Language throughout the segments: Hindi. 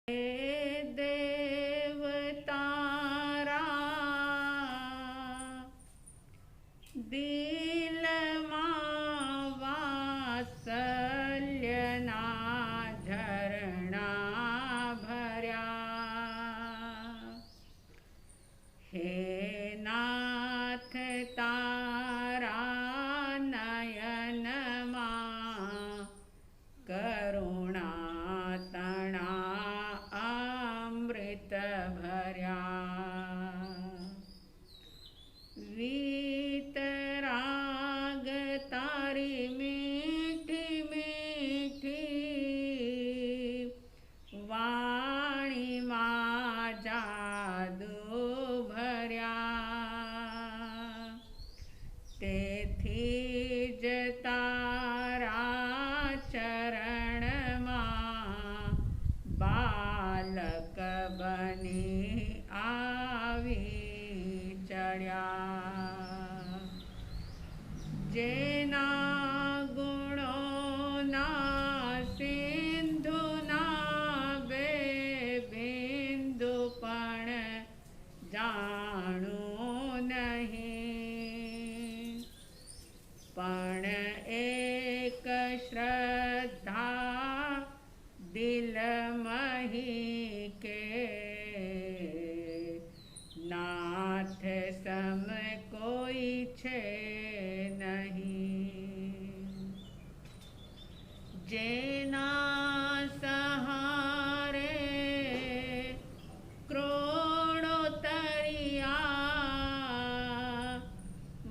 देवतारा दिलमा वात्सल्यना झरणा भर्या। हे नाथ तारा नयनमा करुणा तणा अमृत भर्या। वीतराग तारी मीठी मीठी वाणी मा जादू भर्या। तेथी ज तारा चरण मा बालक बनी आवी चढ़्या। जेना गुणोना सिंधु ना बे बिंदु पण जाणू नहीं। पण एक श्रद्धा दिल मही के नाथ सम कोई छे नहीं। जेना सहारे क्रोड़ोतरिया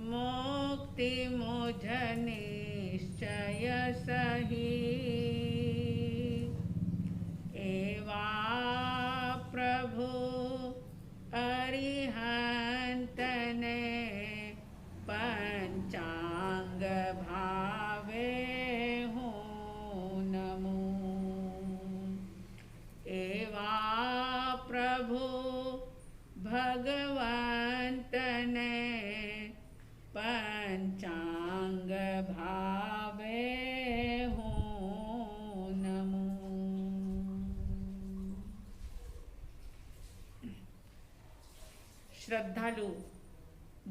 मुक्ति मुझ निश्चय सही। एवा प्रभु अरिहंत ने पंचांग भावे हूँ नमो। एवा प्रभु भगवंत ने पंचांग भावे हूँ नमो। श्रद्धालु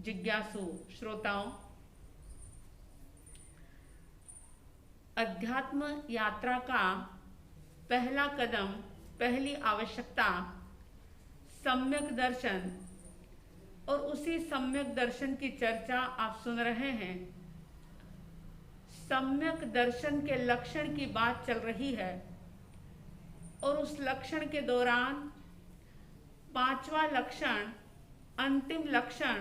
जिज्ञासु श्रोताओं, अध्यात्म यात्रा का पहला कदम, पहली आवश्यकता सम्यक दर्शन और उसी सम्यक दर्शन की चर्चा आप सुन रहे हैं। सम्यक दर्शन के लक्षण की बात चल रही है और उस लक्षण के दौरान पांचवा लक्षण, अंतिम लक्षण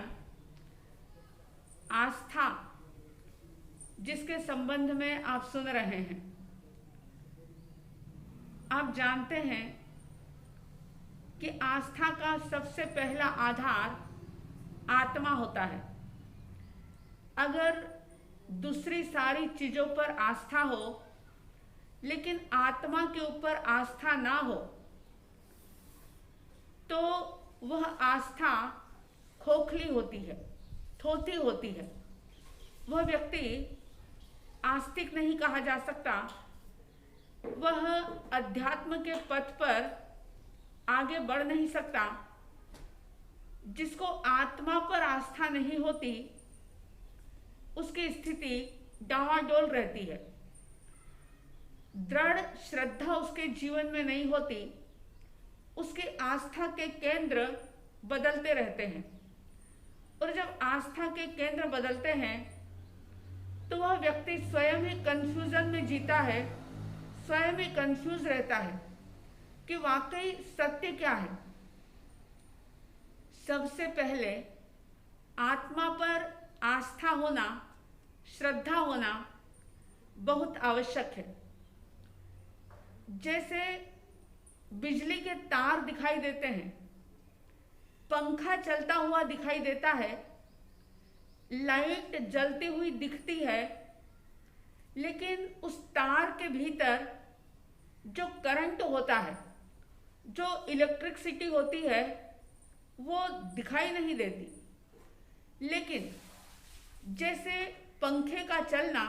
आस्था, जिसके संबंध में आप सुन रहे हैं। आप जानते हैं कि आस्था का सबसे पहला आधार आत्मा होता है। अगर दूसरी सारी चीजों पर आस्था हो लेकिन आत्मा के ऊपर आस्था ना हो तो वह आस्था खोखली होती है, थोथी होती है। वह व्यक्ति आस्तिक नहीं कहा जा सकता। वह अध्यात्म के पथ पर आगे बढ़ नहीं सकता। जिसको आत्मा पर आस्था नहीं होती उसकी स्थिति डावाडोल रहती है। दृढ़ श्रद्धा उसके जीवन में नहीं होती। उसके आस्था के केंद्र बदलते रहते हैं और जब आस्था के केंद्र बदलते हैं तो वह व्यक्ति स्वयं ही कंफ्यूजन में जीता है, स्वयं ही कंफ्यूज रहता है कि वाकई सत्य क्या है। सबसे पहले आत्मा पर आस्था होना, श्रद्धा होना बहुत आवश्यक है। जैसे बिजली के तार दिखाई देते हैं, पंखा चलता हुआ दिखाई देता है, लाइट जलती हुई दिखती है, लेकिन उस तार के भीतर जो करंट होता है, जो इलेक्ट्रिसिटी होती है, वो दिखाई नहीं देती। लेकिन जैसे पंखे का चलना,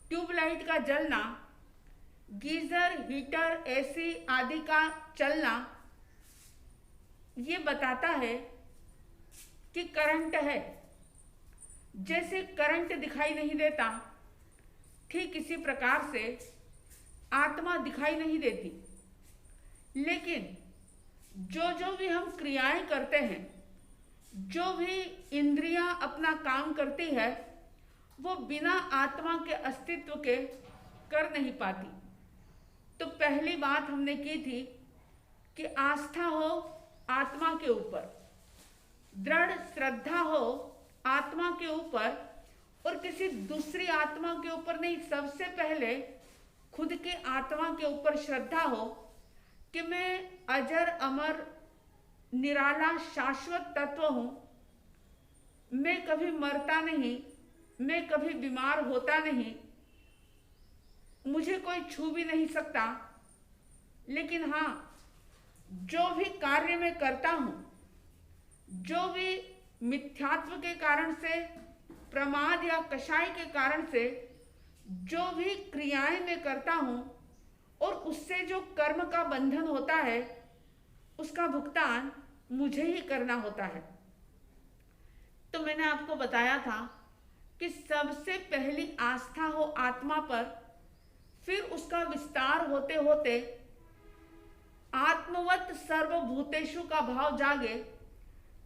ट्यूबलाइट का जलना गीजर, हीटर, एसी आदि का चलना ये बताता है कि करंट है। जैसे करंट दिखाई नहीं देता, ठीक इसी प्रकार से आत्मा दिखाई नहीं देती। लेकिन जो जो भी हम क्रियाएं करते हैं, जो भी इंद्रियां अपना काम करती है, वो बिना आत्मा के अस्तित्व के कर नहीं पाती। तो पहली बात हमने की थी कि आस्था हो आत्मा के ऊपर, दृढ़ श्रद्धा हो आत्मा के ऊपर, और किसी दूसरी आत्मा के ऊपर नहीं, सबसे पहले खुद के आत्मा के ऊपर श्रद्धा हो कि मैं अजर अमर निराला शाश्वत तत्व हूं, मैं कभी मरता नहीं, मैं कभी बीमार होता नहीं, मुझे कोई छू भी नहीं सकता। लेकिन हाँ, जो भी कार्य मैं करता हूं, जो भी मिथ्यात्व के कारण से, प्रमाद या कषाय के कारण से जो भी क्रियाएं मैं करता हूं, और उससे जो कर्म का बंधन होता है, उसका भुगतान मुझे ही करना होता है। तो मैंने आपको बताया था कि सबसे पहली आस्था हो आत्मा पर, फिर उसका विस्तार होते होते आत्मवत सर्वभूतेषु का भाव जागे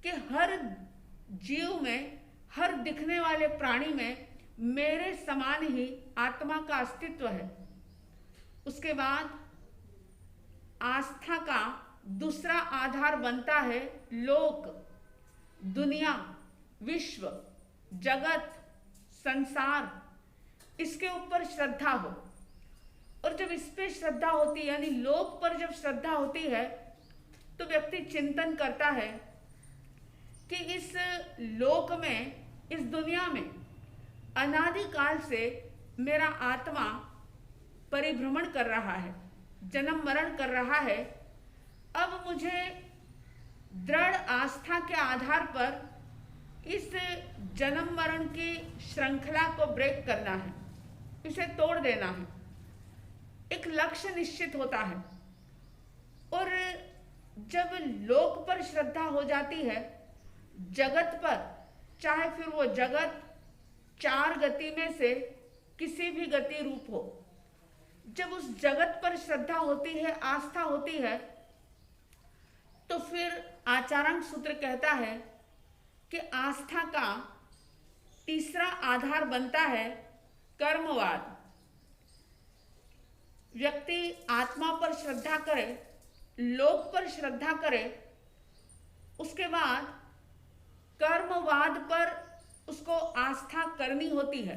कि हर जीव में, हर दिखने वाले प्राणी में मेरे समान ही आत्मा का अस्तित्व है। उसके बाद आस्था का दूसरा आधार बनता है लोक, दुनिया, विश्व, जगत, संसार, इसके ऊपर श्रद्धा हो। और जब इस पे श्रद्धा होती है, यानी लोक पर जब श्रद्धा होती है, तो व्यक्ति चिंतन करता है कि इस लोक में, इस दुनिया में अनादिकाल से मेरा आत्मा परिभ्रमण कर रहा है, जन्म मरण कर रहा है। अब मुझे दृढ़ आस्था के आधार पर इस जन्म मरण की श्रृंखला को ब्रेक करना है, इसे तोड़ देना है। एक लक्ष्य निश्चित होता है, और जब लोक पर श्रद्धा हो जाती है, जगत पर, चाहे फिर वो जगत चार गति में से किसी भी गति रूप हो, जब उस जगत पर श्रद्धा होती है, आस्था होती है, तो फिर आचार्य सूत्र कहता है कि आस्था का तीसरा आधार बनता है कर्मवाद। व्यक्ति आत्मा पर श्रद्धा करे, लोक पर श्रद्धा करे, उसके बाद कर्मवाद पर उसको आस्था करनी होती है।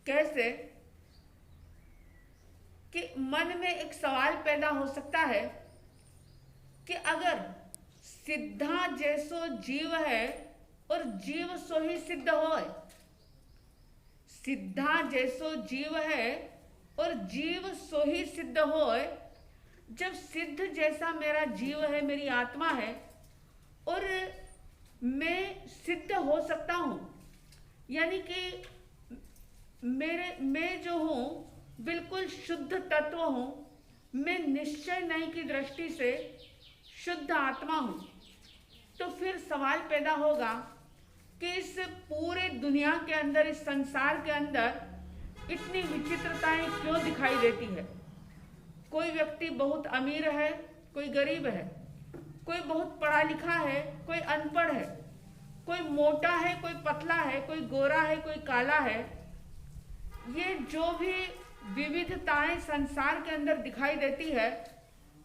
कैसे कि मन में एक सवाल पैदा हो सकता है कि अगर सिद्धा जैसो जीव है और जीव सो ही सिद्ध होए, सिद्धा जैसो जीव है और जीव सो ही सिद्ध होए, जब सिद्ध जैसा मेरा जीव है, मेरी आत्मा है, और मैं सिद्ध हो सकता हूं, यानी कि मैं जो हूं बिल्कुल शुद्ध तत्व हूं, मैं निश्चय नहीं की दृष्टि से शुद्ध आत्मा हूं, तो फिर सवाल पैदा होगा कि इस पूरे दुनिया के अंदर, इस संसार के अंदर इतनी विचित्रताएं क्यों दिखाई देती है। कोई व्यक्ति बहुत अमीर है, कोई गरीब है, कोई बहुत पढ़ा लिखा है, कोई अनपढ़ है, कोई मोटा है, कोई पतला है, कोई गोरा है, कोई काला है। ये जो भी विविधताएं संसार के अंदर दिखाई देती है,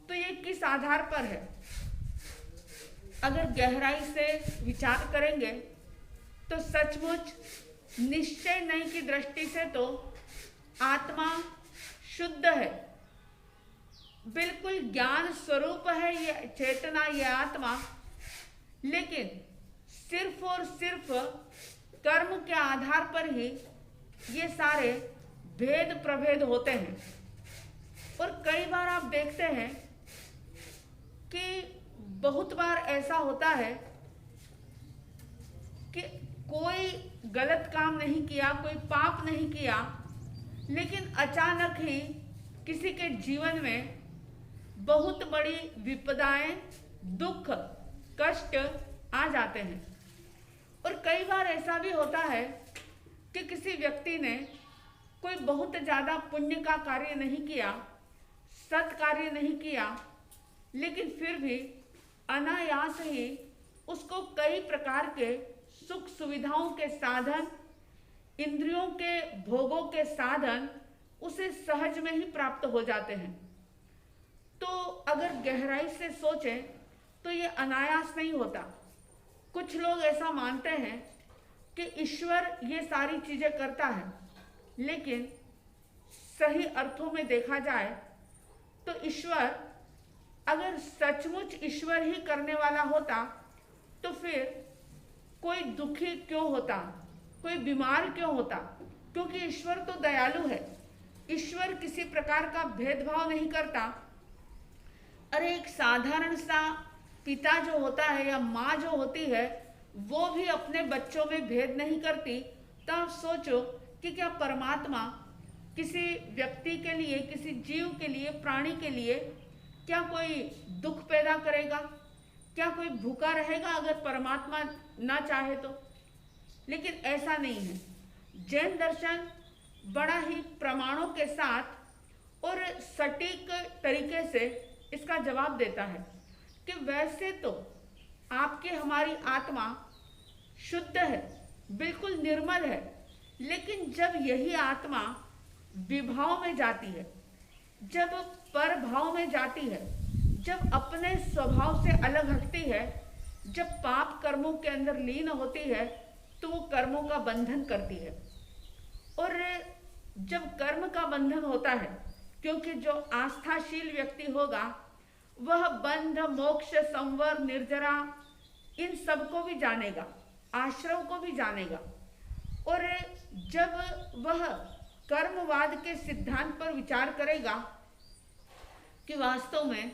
तो ये किस आधार पर है? अगर गहराई से विचार करेंगे तो सचमुच निश्चय नहीं की दृष्टि से तो आत्मा शुद्ध है, बिल्कुल ज्ञान स्वरूप है ये चेतना, ये आत्मा। लेकिन सिर्फ और सिर्फ कर्म के आधार पर ही ये सारे भेद प्रभेद होते हैं। और कई बार आप देखते हैं कि बहुत बार ऐसा होता है कि कोई गलत काम नहीं किया, कोई पाप नहीं किया, लेकिन अचानक ही किसी के जीवन में बहुत बड़ी विपदाएं, दुख, कष्ट आ जाते हैं। और कई बार ऐसा भी होता है कि किसी व्यक्ति ने कोई बहुत ज़्यादा पुण्य का कार्य नहीं किया, सत् कार्य नहीं किया, लेकिन फिर भी अनायास ही उसको कई प्रकार के सुख सुविधाओं के साधन, इंद्रियों के भोगों के साधन उसे सहज में ही प्राप्त हो जाते हैं। तो अगर गहराई से सोचें तो ये अनायास नहीं होता। कुछ लोग ऐसा मानते हैं कि ईश्वर ये सारी चीजें करता है, लेकिन सही अर्थों में देखा जाए तो ईश्वर, अगर सचमुच ईश्वर ही करने वाला होता तो फिर कोई दुखी क्यों होता, कोई बीमार क्यों होता? क्योंकि ईश्वर तो दयालु है। ईश्वर किसी प्रकार का भेदभाव नहीं करता। अरे एक साधारण सा पिता जो होता है या माँ जो होती है, वो भी अपने बच्चों में भेद नहीं करती। तो आप सोचो कि क्या परमात्मा किसी व्यक्ति के लिए, किसी जीव के लिए, प्राणी के लिए क्या कोई दुख पैदा करेगा? क्या कोई भूखा रहेगा अगर परमात्मा ना चाहे तो? लेकिन ऐसा नहीं है। जैन दर्शन बड़ा ही प्रमाणों के साथ और सटीक तरीके से इसका जवाब देता है कि वैसे तो आपकी हमारी आत्मा शुद्ध है, बिल्कुल निर्मल है, लेकिन जब यही आत्मा विभाव में जाती है, जब परभाव में जाती है, जब अपने स्वभाव से अलग हटती है, जब पाप कर्मों के अंदर लीन होती है, तो वो कर्मों का बंधन करती है। और जब कर्म का बंधन होता है, क्योंकि जो आस्थाशील व्यक्ति होगा वह बंध, मोक्ष, संवर, निर्जरा इन सबको भी जानेगा, आश्रव को भी जानेगा। और जब वह कर्मवाद के सिद्धांत पर विचार करेगा कि वास्तव में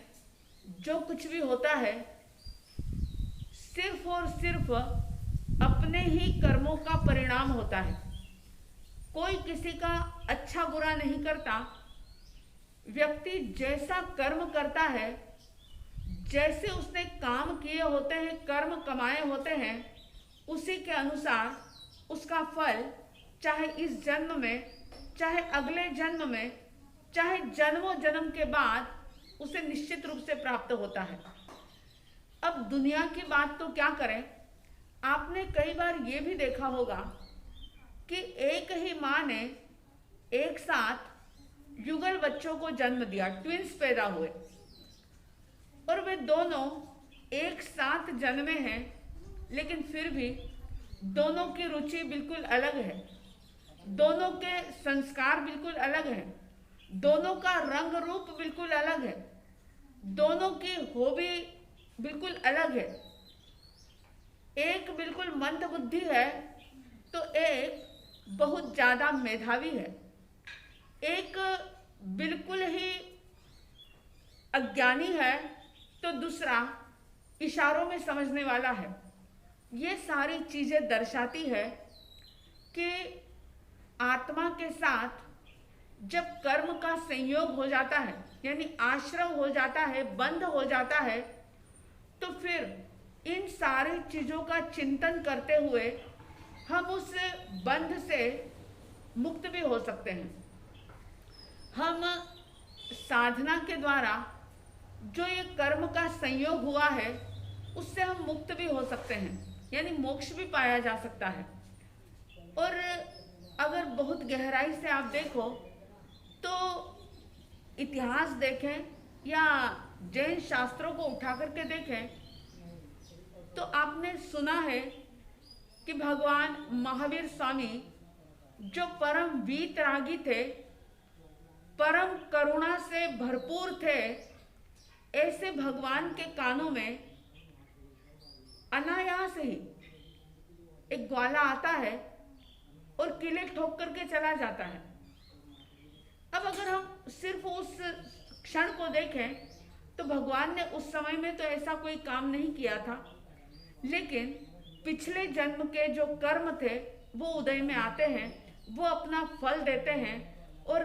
जो कुछ भी होता है सिर्फ और सिर्फ अपने ही कर्मों का परिणाम होता है, कोई किसी का अच्छा बुरा नहीं करता। व्यक्ति जैसा कर्म करता है, जैसे उसने काम किए होते हैं, कर्म कमाए होते हैं, उसी के अनुसार उसका फल चाहे इस जन्म में, चाहे अगले जन्म में, चाहे जन्मों जन्म के बाद उसे निश्चित रूप से प्राप्त होता है। अब दुनिया की बात तो क्या करें, आपने कई बार ये भी देखा होगा कि एक ही माँ ने एक साथ युगल बच्चों को जन्म दिया, ट्विंस पैदा हुए, और वे दोनों एक साथ जन्मे हैं, लेकिन फिर भी दोनों की रुचि बिल्कुल अलग है, दोनों के संस्कार बिल्कुल अलग हैं, दोनों का रंग रूप बिल्कुल अलग है, दोनों की हॉबी बिल्कुल अलग है। एक बिल्कुल मंद बुद्धि है तो एक बहुत ज़्यादा मेधावी है, एक बिल्कुल ही अज्ञानी है तो दूसरा इशारों में समझने वाला है। ये सारी चीज़ें दर्शाती है कि आत्मा के साथ जब कर्म का संयोग हो जाता है, यानी आश्रव हो जाता है, बंध हो जाता है, तो फिर इन सारी चीज़ों का चिंतन करते हुए हम उस बंध से मुक्त भी हो सकते हैं। हम साधना के द्वारा जो ये कर्म का संयोग हुआ है उससे हम मुक्त भी हो सकते हैं, यानी मोक्ष भी पाया जा सकता है। और अगर बहुत गहराई से आप देखो तो इतिहास देखें या जैन शास्त्रों को उठा करके देखें तो आपने सुना है कि भगवान महावीर स्वामी जो परम वीतरागी थे, परम करुणा से भरपूर थे, ऐसे भगवान के कानों में अनायास ही एक ग्वाला आता है और किले ठोक करके चला जाता है। अब अगर हम सिर्फ उस क्षण को देखें तो भगवान ने उस समय में तो ऐसा कोई काम नहीं किया था, लेकिन पिछले जन्म के जो कर्म थे वो उदय में आते हैं, वो अपना फल देते हैं और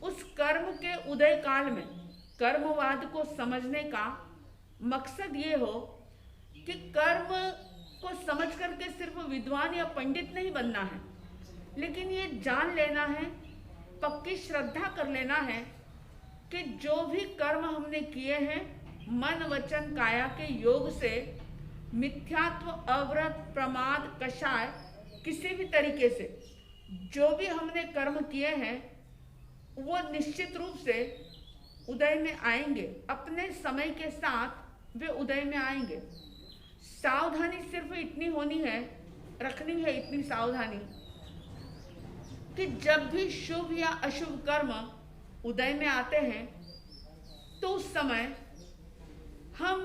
उस कर्म के उदय काल में कर्मवाद को समझने का मकसद ये हो कि कर्म को समझ करके सिर्फ विद्वान या पंडित नहीं बनना है, लेकिन ये जान लेना है, पक्की श्रद्धा कर लेना है कि जो भी कर्म हमने किए हैं मन वचन काया के योग से मिथ्यात्व, अव्रत, प्रमाद, कषाय, किसी भी तरीके से जो भी हमने कर्म किए हैं वो निश्चित रूप से उदय में आएंगे, अपने समय के साथ वे उदय में आएंगे। सावधानी सिर्फ इतनी होनी है, रखनी है इतनी सावधानी कि जब भी शुभ या अशुभ कर्म उदय में आते हैं तो उस समय हम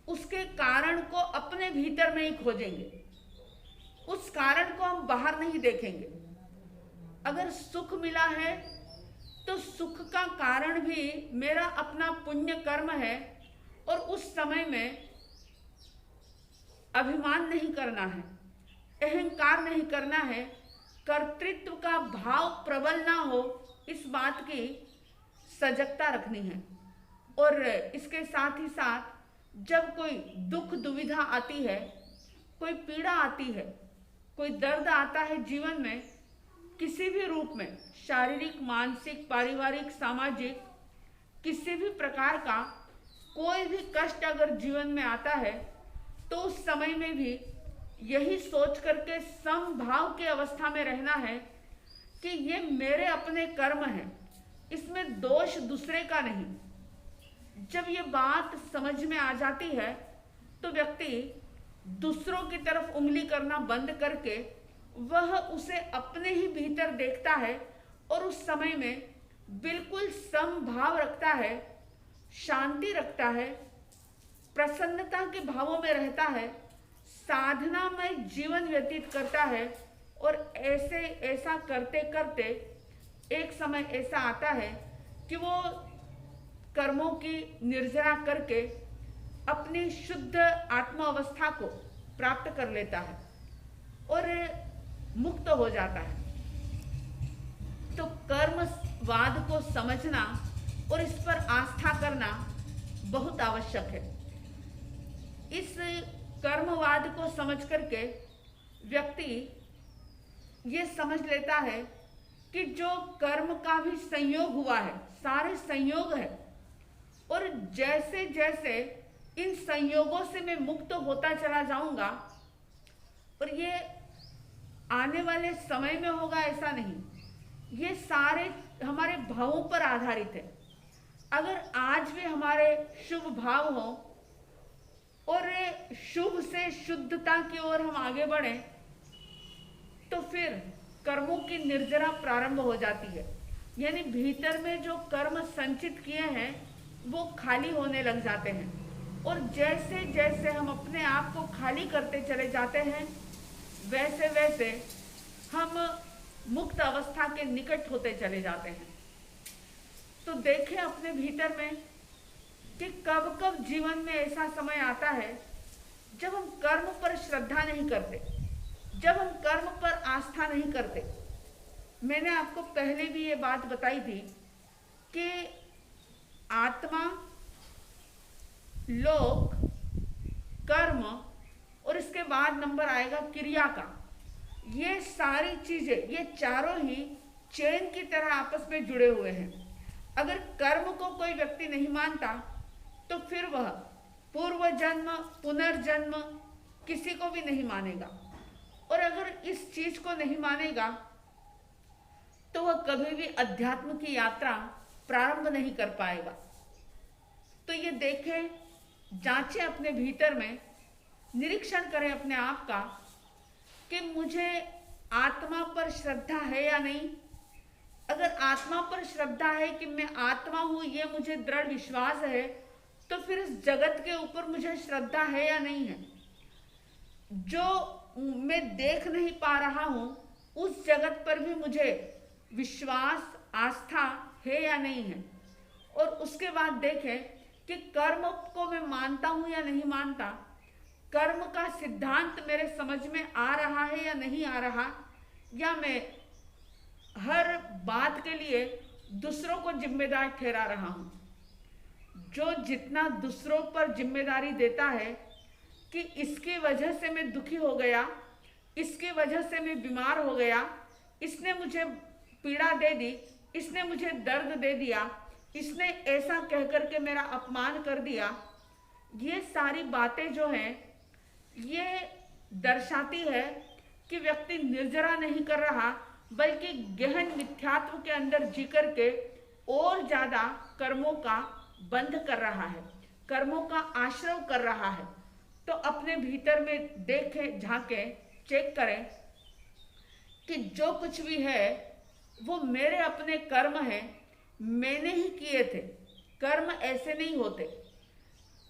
उसके कारण को अपने भीतर में ही खोजेंगे, उस कारण को हम बाहर नहीं देखेंगे। अगर सुख मिला है तो सुख का कारण भी मेरा अपना पुण्य कर्म है, और उस समय में अभिमान नहीं करना है, अहंकार नहीं करना है, कर्तृत्व का भाव प्रबल ना हो, इस बात की सजगता रखनी है। और इसके साथ ही साथ जब कोई दुख दुविधा आती है, कोई पीड़ा आती है, कोई दर्द आता है जीवन में किसी भी रूप में, शारीरिक, मानसिक, पारिवारिक, सामाजिक, किसी भी प्रकार का कोई भी कष्ट अगर जीवन में आता है तो उस समय में भी यही सोच करके समभाव की अवस्था में रहना है कि ये मेरे अपने कर्म हैं, इसमें दोष दूसरे का नहीं। जब ये बात समझ में आ जाती है तो व्यक्ति दूसरों की तरफ उंगली करना बंद करके वह उसे अपने ही भीतर देखता है और उस समय में बिल्कुल समभाव रखता है, शांति रखता है, प्रसन्नता के भावों में रहता है, साधना में जीवन व्यतीत करता है। और ऐसा करते करते एक समय ऐसा आता है कि वो कर्मों की निर्जरा करके अपनी शुद्ध आत्मा अवस्था को प्राप्त कर लेता है और मुक्त हो जाता है। तो कर्मवाद को समझना और इस पर आस्था करना बहुत आवश्यक है। इस कर्मवाद को समझ करके व्यक्ति ये समझ लेता है कि जो कर्म का भी संयोग हुआ है, सारे संयोग है, और जैसे जैसे इन संयोगों से मैं मुक्त होता चला जाऊंगा, और ये आने वाले समय में होगा ऐसा नहीं, ये सारे हमारे भावों पर आधारित है। अगर आज भी हमारे शुभ भाव हो और शुभ से शुद्धता की ओर हम आगे बढ़ें तो फिर कर्मों की निर्जरा प्रारंभ हो जाती है। यानी भीतर में जो कर्म संचित किए हैं वो खाली होने लग जाते हैं, और जैसे जैसे हम अपने आप को खाली करते चले जाते हैं वैसे वैसे हम मुक्त अवस्था के निकट होते चले जाते हैं। तो देखें अपने भीतर में कि कब कब जीवन में ऐसा समय आता है जब हम कर्म पर श्रद्धा नहीं करते, जब हम कर्म पर आस्था नहीं करते। मैंने आपको पहले भी ये बात बताई थी कि आत्मा, लोक, कर्म और इसके बाद नंबर आएगा क्रिया का। ये सारी चीजें, ये चारों ही चेन की तरह आपस में जुड़े हुए हैं। अगर कर्म को कोई व्यक्ति नहीं मानता तो फिर वह पूर्व जन्म, पुनर्जन्म किसी को भी नहीं मानेगा, और अगर इस चीज को नहीं मानेगा तो वह कभी भी अध्यात्म की यात्रा प्रारंभ नहीं कर पाएगा। तो ये देखें, जांचें अपने भीतर में, निरीक्षण करें अपने आप का कि मुझे आत्मा पर श्रद्धा है या नहीं। अगर आत्मा पर श्रद्धा है कि मैं आत्मा हूं, ये मुझे दृढ़ विश्वास है, तो फिर इस जगत के ऊपर मुझे श्रद्धा है या नहीं है। जो मैं देख नहीं पा रहा हूं उस जगत पर भी मुझे विश्वास, आस्था है या नहीं है। और उसके बाद देखें कि कर्म को मैं मानता हूं या नहीं मानता, कर्म का सिद्धांत मेरे समझ में आ रहा है या नहीं आ रहा, या मैं हर बात के लिए दूसरों को जिम्मेदार ठहरा रहा हूँ। जो जितना दूसरों पर जिम्मेदारी देता है कि इसकी वजह से मैं दुखी हो गया, इसकी वजह से मैं बीमार हो गया, इसने मुझे पीड़ा दे दी, इसने मुझे दर्द दे दिया, इसने ऐसा कह करके मेरा अपमान कर दिया, ये सारी बातें जो हैं ये दर्शाती है कि व्यक्ति निर्जरा नहीं कर रहा, बल्कि गहन मिथ्यात्व के अंदर जी करके और ज्यादा कर्मों का बंध कर रहा है, कर्मों का आश्रय कर रहा है। तो अपने भीतर में देखें, झांकें, चेक करें कि जो कुछ भी है वो मेरे अपने कर्म हैं, मैंने ही किए थे। कर्म ऐसे नहीं होते,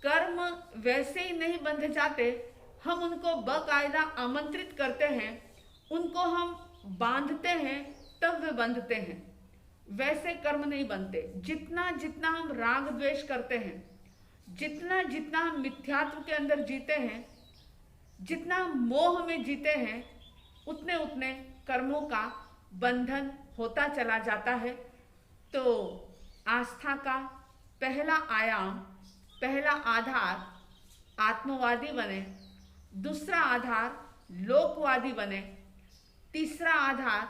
कर्म वैसे ही नहीं बंध जाते, हम उनको बाकायदा आमंत्रित करते हैं, उनको हम बांधते हैं, तब वे बंधते हैं। वैसे कर्म नहीं बनते। जितना जितना हम राग द्वेष करते हैं, जितना जितना हम मिथ्यात्व के अंदर जीते हैं, जितना मोह में जीते हैं, उतने उतने कर्मों का बंधन होता चला जाता है। तो आस्था का पहला आयाम, पहला आधार आत्मवादी बने, दूसरा आधार लोकवादी बने, तीसरा आधार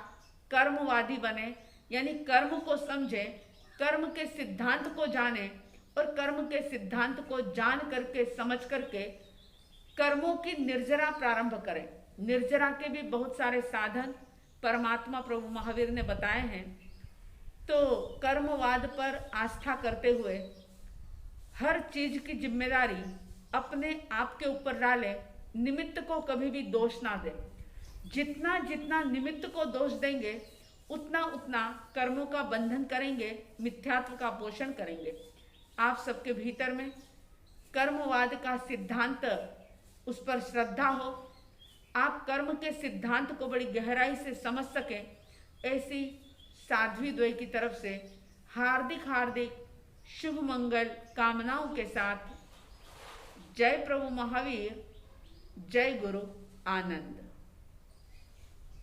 कर्मवादी बने, यानी कर्म को समझे, कर्म के सिद्धांत को जाने और कर्म के सिद्धांत को जान करके समझ करके कर्मों की निर्जरा प्रारंभ करें। निर्जरा के भी बहुत सारे साधन परमात्मा प्रभु महावीर ने बताए हैं। तो कर्मवाद पर आस्था करते हुए हर चीज की जिम्मेदारी अपने आप के ऊपर डालें, निमित्त को कभी भी दोष ना दें। जितना जितना निमित्त को दोष देंगे, उतना उतना कर्मों का बंधन करेंगे, मिथ्यात्व का पोषण करेंगे। आप सबके भीतर में कर्मवाद का सिद्धांत, उस पर श्रद्धा हो, आप कर्म के सिद्धांत को बड़ी गहराई से समझ सकें, ऐसी साध्वी द्वय की तरफ से हार्दिक हार्दिक शुभ मंगल कामनाओं के साथ जय प्रभु महावीर, जय गुरु आनंद।